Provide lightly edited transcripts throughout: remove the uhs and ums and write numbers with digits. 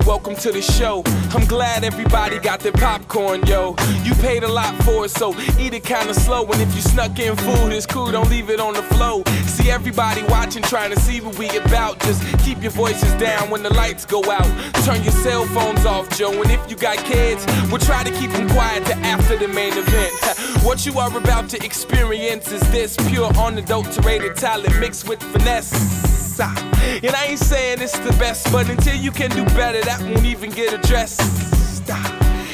welcome to the show. I'm glad everybody got their popcorn, yo. You paid a lot for it, so eat it kinda slow. And if you snuck in food, it's cool, don't leave it on the floor. See everybody watching, trying to see what we about. Just keep your voices down when the lights go out. Turn your cell phones off, Joe. And if you got kids, we'll try to keep them quiet till after the main event. What you are about to experience is this pure, unadulterated talent mixed with finesse. And I ain't saying it's the best, but until you can do better, that won't even get addressed.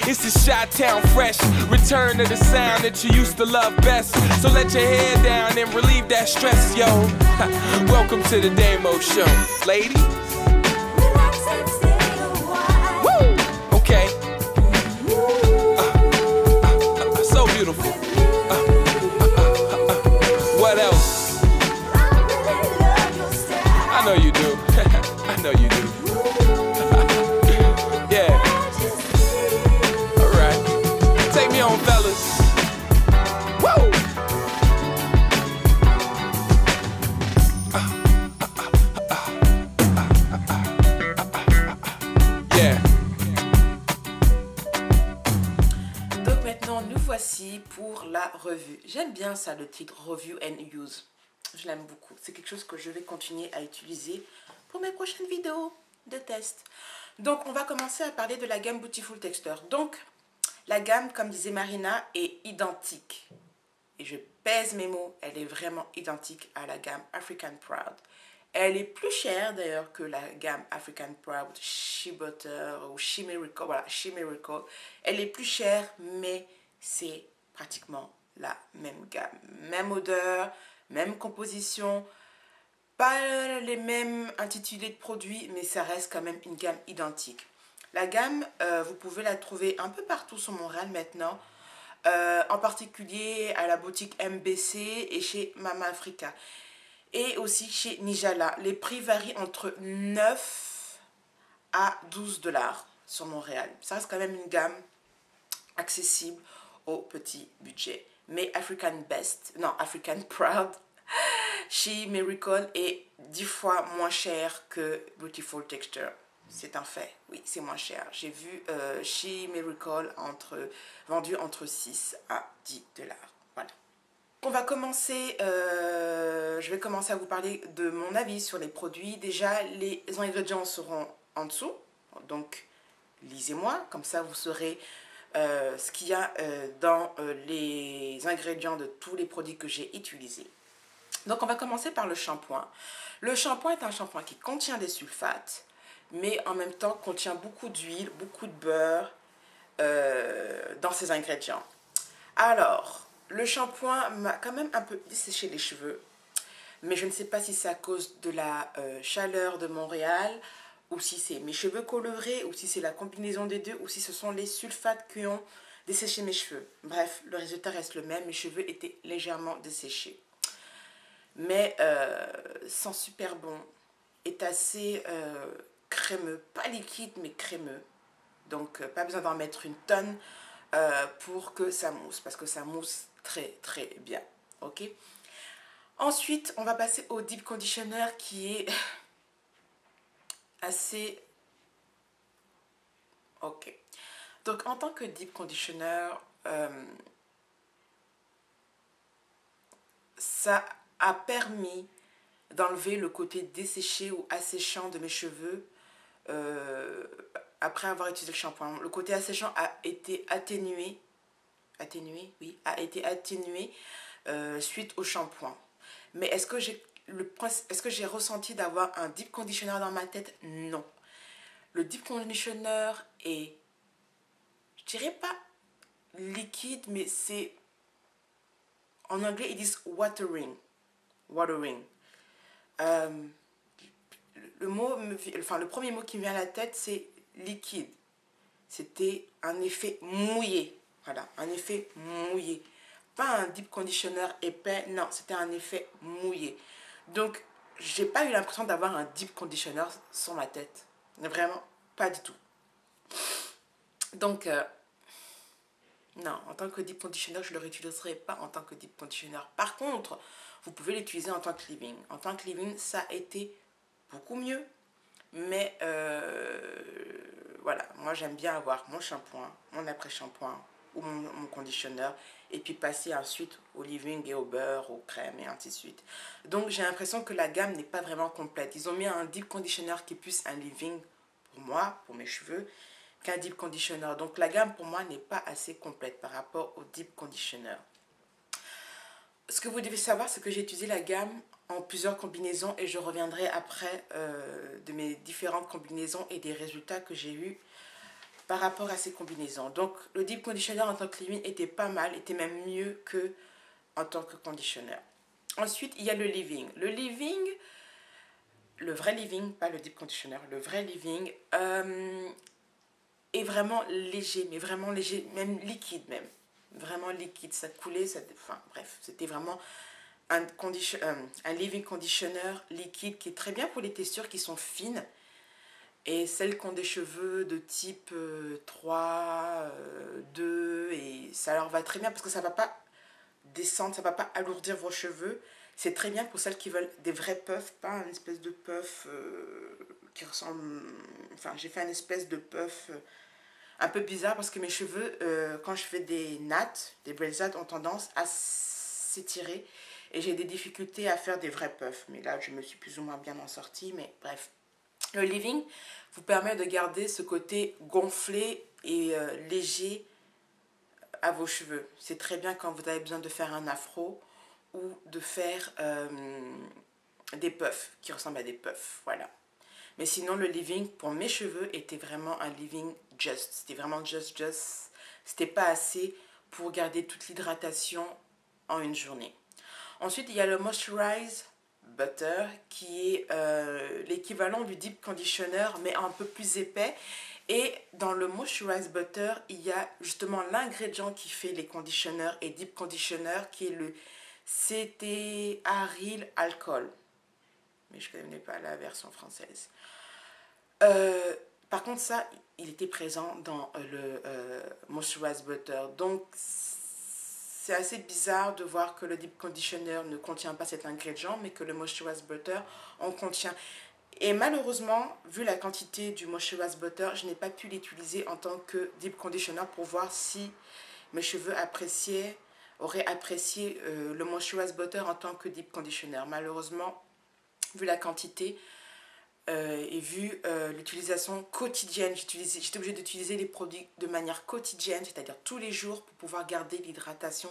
It's the Chi-Town fresh, return to the sound that you used to love best. So let your head down and relieve that stress, yo. Welcome to the Damo Show, ladies. Woo! Okay. So beautiful. What else? I know you do. I know you do. Yeah. All right. Take me on, fellas. Woo! Yeah. Donc maintenant, nous voici pour la revue. J'aime bien ça, le titre Review and Use. Je l'aime beaucoup. C'est quelque chose que je vais continuer à utiliser pour mes prochaines vidéos de test. Donc, on va commencer à parler de la gamme Beautiful Texture. Donc, la gamme, comme disait Marina, est identique. Et je pèse mes mots, elle est vraiment identique à la gamme African Proud. Elle est plus chère d'ailleurs que la gamme African Proud, She Butter ou She Miracle. Voilà, She Miracle. Elle est plus chère, mais c'est pratiquement la même gamme. Même odeur, même composition, pas les mêmes intitulés de produits, mais ça reste quand même une gamme identique. La gamme, vous pouvez la trouver un peu partout sur Montréal maintenant, en particulier à la boutique MBC et chez Mama Africa. Et aussi chez Nijala. Les prix varient entre 9 à 12 $ sur Montréal. Ça reste quand même une gamme accessible au petit budget. Mais African Proud, She Miracle est 10 fois moins cher que Beautiful Texture. C'est un fait, oui, c'est moins cher. J'ai vu She Miracle vendu entre 6 à 10 $. Voilà. On va commencer, je vais commencer à vous parler de mon avis sur les produits. Déjà, les ingrédients seront en dessous, donc lisez-moi, comme ça vous saurez ce qu'il y a dans les ingrédients de tous les produits que j'ai utilisés. Donc on va commencer par le shampoing. Le shampoing est un shampoing qui contient des sulfates, mais en même temps contient beaucoup d'huile, beaucoup de beurre dans ses ingrédients. Alors, le shampoing m'a quand même un peu desséché les cheveux, mais je ne sais pas si c'est à cause de la chaleur de Montréal, ou si c'est mes cheveux colorés, ou si c'est la combinaison des deux, ou si ce sont les sulfates qui ont desséché mes cheveux. Bref, le résultat reste le même, mes cheveux étaient légèrement desséchés. Mais sent super bon, est assez crémeux, pas liquide mais crémeux. Donc pas besoin d'en mettre une tonne pour que ça mousse, parce que ça mousse très très bien. Ok. Ensuite, on va passer au Deep Conditioner qui est assez... Ok. Donc, en tant que Deep Conditioner, ça a permis d'enlever le côté desséché ou asséchant de mes cheveux après avoir utilisé le shampoing. Le côté asséchant a été atténué, suite au shampoing. Mais est-ce que j'ai ressenti d'avoir un deep conditioner dans ma tête? Non. Le deep conditioner est, je dirais pas liquide, mais c'est, en anglais ils disent watering. Le premier mot qui me vient à la tête, c'est liquide. C'était un effet mouillé. Voilà, un effet mouillé. Pas un deep conditioner épais, non, c'était un effet mouillé. Donc, j'ai pas eu l'impression d'avoir un deep conditioner sur ma tête. Vraiment, pas du tout. Donc, non, en tant que deep conditioner, je ne le réutiliserai pas en tant que deep conditioner. Par contre, vous pouvez l'utiliser en tant que leave-in. En tant que leave-in, ça a été beaucoup mieux. Mais voilà, moi j'aime bien avoir mon shampoing, mon après-shampoing ou mon conditionneur et puis passer ensuite au leave-in et au beurre, aux crèmes et ainsi de suite. Donc j'ai l'impression que la gamme n'est pas vraiment complète. Ils ont mis un deep conditioner qui est plus un leave-in pour moi, pour mes cheveux, qu'un deep conditioner. Donc la gamme pour moi n'est pas assez complète par rapport au deep conditioner. Ce que vous devez savoir, c'est que j'ai utilisé la gamme en plusieurs combinaisons et je reviendrai après de mes différentes combinaisons et des résultats que j'ai eus par rapport à ces combinaisons. Donc le deep conditioner en tant que leave-in était pas mal, était même mieux que en tant que conditioner. Ensuite, il y a le leave-in. Le leave-in, le vrai leave-in, pas le deep conditioner, le vrai leave-in est vraiment léger, mais vraiment léger, même liquide même. Vraiment liquide, ça coulait, ça, enfin bref, c'était vraiment un leave-in conditioner liquide qui est très bien pour les textures qui sont fines et celles qui ont des cheveux de type 3, 2 et ça leur va très bien parce que ça ne va pas descendre, ça ne va pas alourdir vos cheveux. C'est très bien pour celles qui veulent des vrais puffs, pas une espèce de puff qui ressemble... Enfin, j'ai fait une espèce de puff un peu bizarre parce que mes cheveux, quand je fais des nattes, des braids ont tendance à s'étirer et j'ai des difficultés à faire des vrais puffs. Mais là, je me suis plus ou moins bien en sortie, mais bref. Le leave-in vous permet de garder ce côté gonflé et léger à vos cheveux. C'est très bien quand vous avez besoin de faire un afro ou de faire des puffs qui ressemblent à des puffs, voilà. Mais sinon, le leave-in pour mes cheveux était vraiment un leave-in just. C'était vraiment just. C'était pas assez pour garder toute l'hydratation en une journée. Ensuite, il y a le Moisturize Butter qui est l'équivalent du Deep Conditioner mais un peu plus épais. Et dans le Moisturize Butter, il y a justement l'ingrédient qui fait les conditionneurs et Deep Conditioner qui est le cétéaryl alcool. Mais je ne connais pas la version française. Par contre, ça, il était présent dans le Moisturize Butter. Donc, c'est assez bizarre de voir que le Deep Conditioner ne contient pas cet ingrédient, mais que le Moisturize Butter en contient. Et malheureusement, vu la quantité du Moisturize Butter, je n'ai pas pu l'utiliser en tant que Deep Conditioner pour voir si mes cheveux auraient apprécié le Moisturize Butter en tant que Deep Conditioner. Malheureusement, vu la quantité et vu l'utilisation quotidienne, j'étais obligée d'utiliser les produits de manière quotidienne, c'est-à-dire tous les jours pour pouvoir garder l'hydratation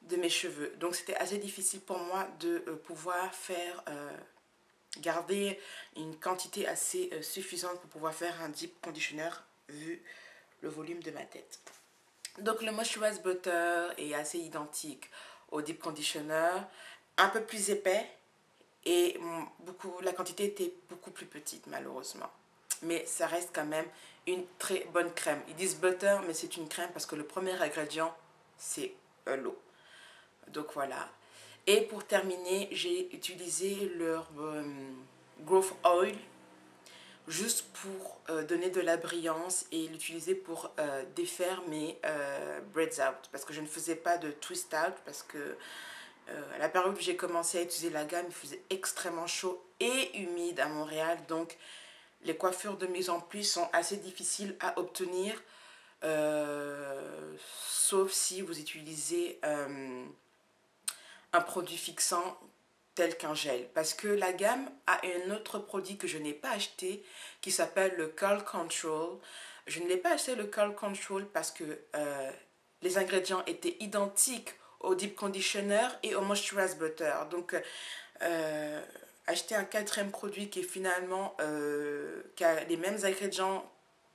de mes cheveux. Donc c'était assez difficile pour moi de pouvoir faire garder une quantité assez suffisante pour pouvoir faire un deep conditioner vu le volume de ma tête. Donc le Moisturize Butter est assez identique au deep conditioner, un peu plus épais. Et la quantité était beaucoup plus petite malheureusement. Mais ça reste quand même une très bonne crème. Ils disent butter, mais c'est une crème parce que le premier ingrédient, c'est l'eau. Donc voilà. Et pour terminer, j'ai utilisé leur Growth Oil juste pour donner de la brillance et l'utiliser pour défaire mes braids out. Parce que je ne faisais pas de twist out parce que à la période où j'ai commencé à utiliser la gamme, il faisait extrêmement chaud et humide à Montréal. Donc, les coiffures de mise en pli sont assez difficiles à obtenir. Sauf si vous utilisez un produit fixant tel qu'un gel. Parce que la gamme a un autre produit que je n'ai pas acheté qui s'appelle le Curl Control. Je ne l'ai pas acheté le Curl Control parce que les ingrédients étaient identiques au Deep Conditioner et au Moisturize Butter. Donc, acheter un quatrième produit qui est finalement qui a les mêmes ingrédients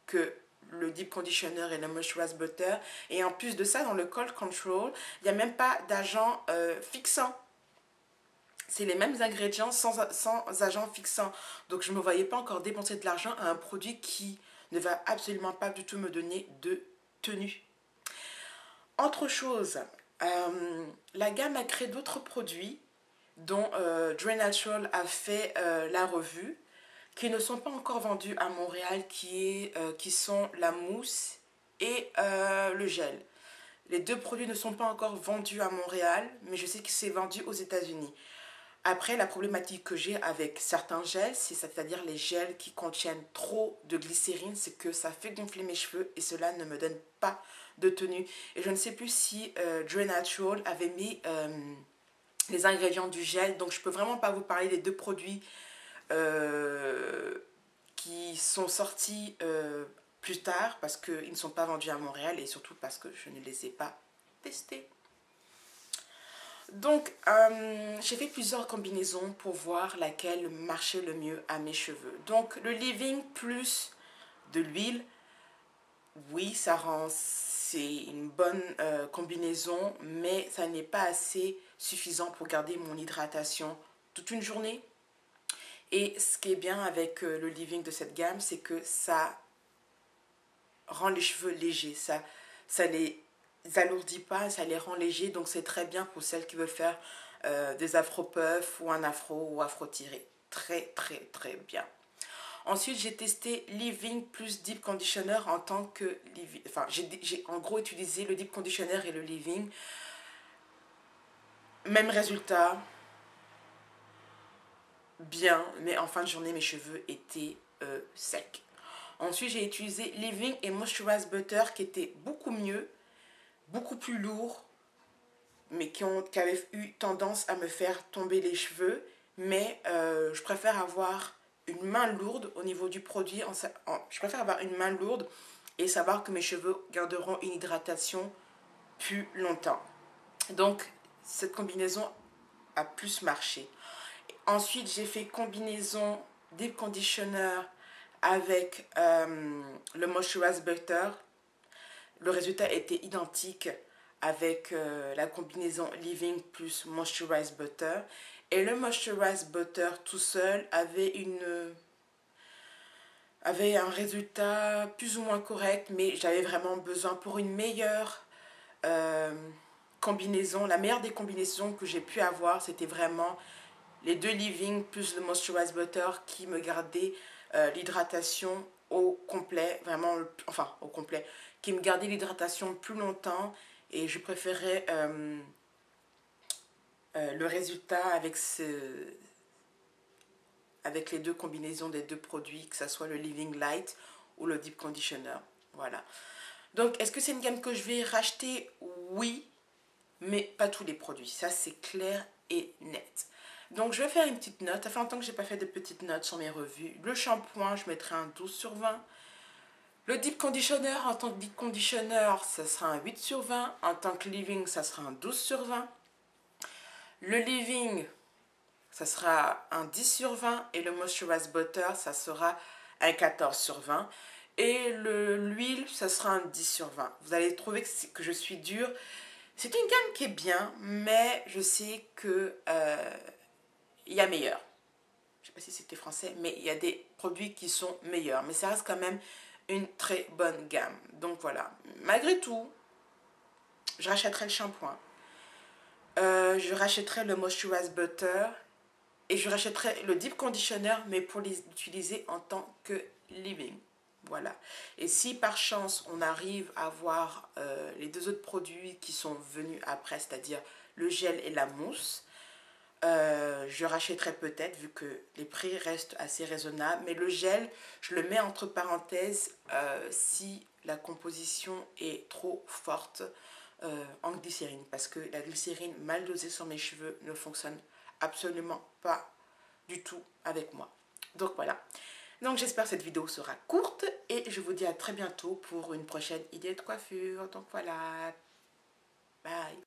que le Deep Conditioner et le Moisturize Butter. Et en plus de ça, dans le Curl Control, il n'y a même pas d'agent fixant. C'est les mêmes ingrédients sans agent fixant. Donc, je ne me voyais pas encore dépenser de l'argent à un produit qui ne va absolument pas du tout me donner de tenue. Autre chose, la gamme a créé d'autres produits dont Dre Natural a fait la revue, qui ne sont pas encore vendus à Montréal, qui sont la mousse et le gel. Les deux produits ne sont pas encore vendus à Montréal, mais je sais que c'est vendu aux États-Unis. Après, la problématique que j'ai avec certains gels, c'est-à-dire les gels qui contiennent trop de glycérine, c'est que ça fait gonfler mes cheveux et cela ne me donne pas de tenue. Et je ne sais plus si Dre Natural avait mis les ingrédients du gel, donc je peux vraiment pas vous parler des deux produits qui sont sortis plus tard parce qu'ils ne sont pas vendus à Montréal et surtout parce que je ne les ai pas testés. Donc, j'ai fait plusieurs combinaisons pour voir laquelle marchait le mieux à mes cheveux. Donc, le leave-in plus de l'huile, oui, ça rend, c'est une bonne combinaison, mais ça n'est pas assez suffisant pour garder mon hydratation toute une journée. Et ce qui est bien avec le leave-in de cette gamme, c'est que ça rend les cheveux légers, ça les alourdit pas, ça les rend légers, donc c'est très bien pour celles qui veulent faire des afro-puffs ou un afro ou afro-tiré. Très très très bien. Ensuite, j'ai testé leave-in plus deep conditioner en tant que leave-in. Enfin, j'ai en gros utilisé le deep conditioner et le leave-in. Même résultat, bien, mais en fin de journée, mes cheveux étaient secs. Ensuite, j'ai utilisé leave-in et moisturize butter qui étaient beaucoup mieux, beaucoup plus lourds, mais qui avaient eu tendance à me faire tomber les cheveux. Mais je préfère avoir une main lourde au niveau du produit. Je préfère avoir une main lourde et savoir que mes cheveux garderont une hydratation plus longtemps. Donc, cette combinaison a plus marché. Ensuite, j'ai fait combinaison deep conditioner avec le moisturize butter. Le résultat était identique avec la combinaison leave-in plus moisturize butter. Et le moisturize butter tout seul avait un résultat plus ou moins correct, mais j'avais vraiment besoin pour une meilleure combinaison. La meilleure des combinaisons que j'ai pu avoir, c'était vraiment les deux leave-in plus le moisturize butter qui me gardaient l'hydratation au complet, vraiment, enfin au complet, qui me gardait l'hydratation plus longtemps. Et je préférais le résultat avec les deux combinaisons des deux produits, que ce soit le Living Light ou le Deep Conditioner. Voilà. Donc, est-ce que c'est une gamme que je vais racheter? Oui, mais pas tous les produits. Ça, c'est clair et net. Donc, je vais faire une petite note. Ça fait longtemps que je n'ai pas fait de petites notes sur mes revues. Le shampoing, je mettrai un 12 sur 20. Le Deep Conditioner, en tant que Deep Conditioner, ça sera un 8 sur 20. En tant que Living, ça sera un 12 sur 20. Le Living, ça sera un 10 sur 20. Et le Moisturize Butter, ça sera un 14 sur 20. Et l'huile, ça sera un 10 sur 20. Vous allez trouver que je suis dure. C'est une gamme qui est bien, mais je sais que il y a meilleur. Je ne sais pas si c'était français, mais il y a des produits qui sont meilleurs. Mais ça reste quand même une très bonne gamme. Donc voilà. Malgré tout, je rachèterai le shampoing. Je rachèterai le Moisturize Butter. Et je rachèterai le Deep Conditioner, mais pour l'utiliser en tant que leave-in. Voilà. Et si par chance on arrive à voir les deux autres produits qui sont venus après, c'est-à-dire le gel et la mousse, je rachèterai peut-être vu que les prix restent assez raisonnables. Mais le gel, je le mets entre parenthèses si la composition est trop forte en glycérine. Parce que la glycérine mal dosée sur mes cheveux ne fonctionne absolument pas du tout avec moi. Donc voilà. Donc j'espère que cette vidéo sera courte et je vous dis à très bientôt pour une prochaine idée de coiffure. Donc voilà, bye.